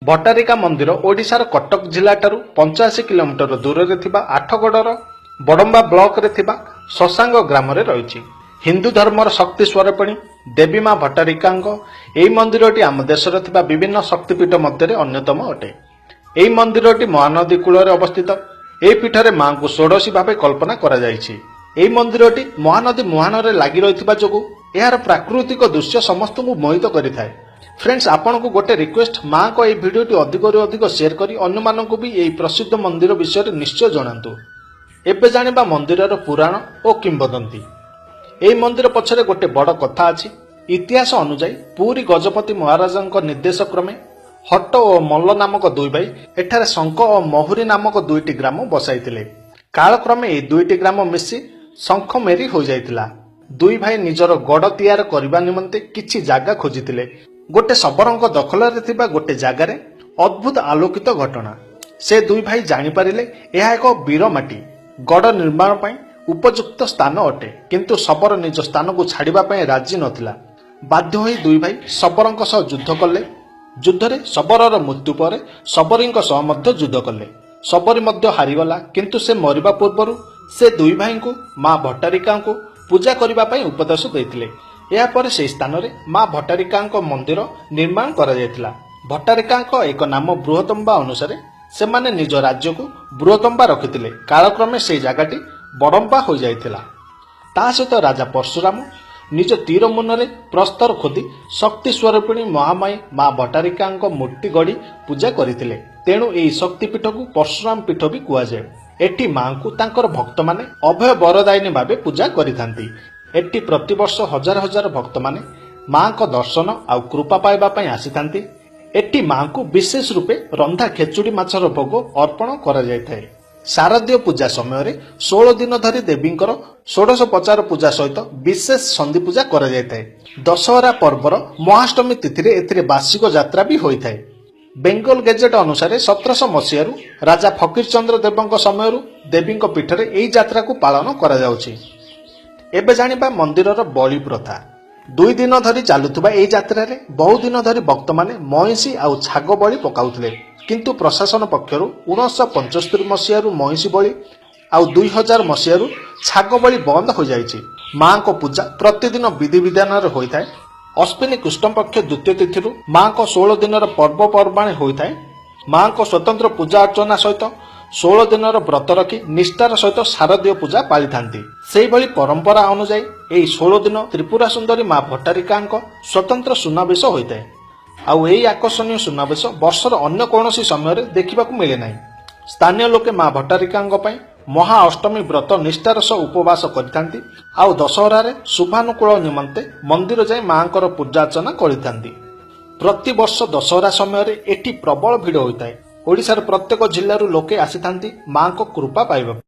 भट्टारिका मंदिर ओडिशार कटक जिला 85 किलोमीटर दूर में आठगड़र बड़म्बा ब्लॉक रे थिबा शशांग ग्राम रे रही हिंदू धर्मर शक्ति स्वरूपिणी देवी मां भट्टारिकांग एई मंदिरटी आम देशर थिबा विभिन्न शक्तिपीठ मध्य अन्यतम अटे। एई मंदिरटी महानदी कूल अवस्थित। एई पीठरे मां को षोडशी भाव कल्पना करा जायछि। एई मंदिरटी महानदी मुहान रे लागि रहिथिबा जोगु एहार प्राकृतिक दृश्य समस्त को मोहित करिथाय। फ्रेंड्स, आपन को गोटे रिक्वेस्ट, मां को एई वीडियोटी अधिक रु अधिक शेयर करी अन्य मानकु भी एई प्रसिद्ध मंदिर विषय निश्चय जणांतु। एबे जानिबा मंदिरर पुराण और किंवदंती। एई मंदिर पछरे गोटे बड़ कथा अछि। इतिहास अनुसार पुरी गजपति महाराजंक निर्देश क्रमे हट्ट और मल्ल नामक दुई भाई एठारे शंख और महुरी नामक दुईटी ग्राम बसाइतिले। कालक्रमे एई दुईटी ग्राम मिसी शंख मेरी हो जाइतिला। दुई भाई निजर गड़ तैयार करबा निमंते किछि जागा खोजितिले। गोटे सबरंक दखलरे थिबा गोटे जागारे अद्भुत आलोकित घटना। से दुई भाई जानि पारिले एहा एक वीर माटी गड़ निर्माण पई उपयुक्त स्थान अटे, किंतु शबर निज स्थान को छाड़िबा पई राजी नथिला। बाध्य होई दुई भाई शबरंक सह युद्ध कले। युद्धरे शबरर मृत्यु पर शबरींक सह मध्य युद्ध कले। शबरी मध्य हारिगला, किंतु से मरिबा पूर्वरु से दुई भाई को मां भट्टारिका को पूजा करिबा पई उपदेश दैथिले। या पर से स्थान रे मां भट्टारिकांक मंदिर निर्माण करा जायतिला। भट्टारिकांक एक नाम बृहतम्बा अनुसार से माने निज राज्य को बृहतम्बा रखिथिले। कालक्रमे से जगहटी बड़म्बा हो जाइथिला। ता सहित राजा परशुराम निज तीर मुନରେ प्रस्तर खोदी शक्ति स्वरूपिणी महामाई मां भट्टारिकांक मूर्ति गढ़ी पूजा करथिले। तेणु एई शक्तिपीठ को परशुराम पीठ भी कुआ जाय। एठी मां को तांकर भक्त माने अभय वरदायिनी भाबे पूजा करिथांती। एठी प्रतिवर्ष हजार हजार भक्त माने मां को दर्शन आ कृपा पाइबा पई आसीथांती। एठी मां को विशेष रूपे रंधा खेचुड़ी माछर भोग अर्पण करा जायथाय। शारदीय पूजा समय 16 दिन धरी देवींकर षोडशोपचार पूजा सहित विशेष संधि पूजा करा जायथाय। दशहरा पर्वर महाअष्टमी तिथि एथिरे वार्षिक यात्रा भी होइथाय। बेंगल गेजेट अनुसार 1700 मसीह राजा फकीर चंद्र देवଙ୍କ समय देवींक पीठरे एई यात्रा को पालन करा जाउछि। एबे जानिबा मंदिरर बलि प्रथा। 2 दिन धरी चालुथुबा एई यात्रा रे बहु दिन धरी भक्त माने महिषी आउ छाग बलि पकाउथले, किंतु प्रशासन पक्षरु 1975 मसीह महिषी बलि आउ 2000 मसीह छाग बलि बंद हो जाइछि। मां को पूजा प्रतिदिन विधि विधान रे होइथाय। अश्विनी कृष्ण पक्ष द्वितीय तिथि मां को 16 दिन पर्व पर्वाणी होइथाय। मां को स्वतंत्र पूजा अर्चना सहित 16 दिन व्रत रखी निष्ठार सहित शारदीय पूजा पाली थांती। सेही भली परंपरा अनुसार एई 16 दिन त्रिपुरा सुंदरी मां भट्टारिकांक स्वतंत्र सुनावेश होइथाय। आउ एई आकर्षणीय सुनावेश वर्षर अन्य कौनसी समय देखा मिले ना। स्थानीय लोके मां भट्टारिकांक पई महाअष्टमी व्रत निष्ठार सह उपवास करिथांती। आउ दशहरा शुभानुकूल निमंते मंदिर जाई मांकर पूजा अर्चना करिथांती। प्रति वर्ष दशहरा समय एठी प्रबल भिड़ होइथाय। ओडिशार प्रत्येक जिल्लारू लोके आसीथांती मां को कृपा पाइबा।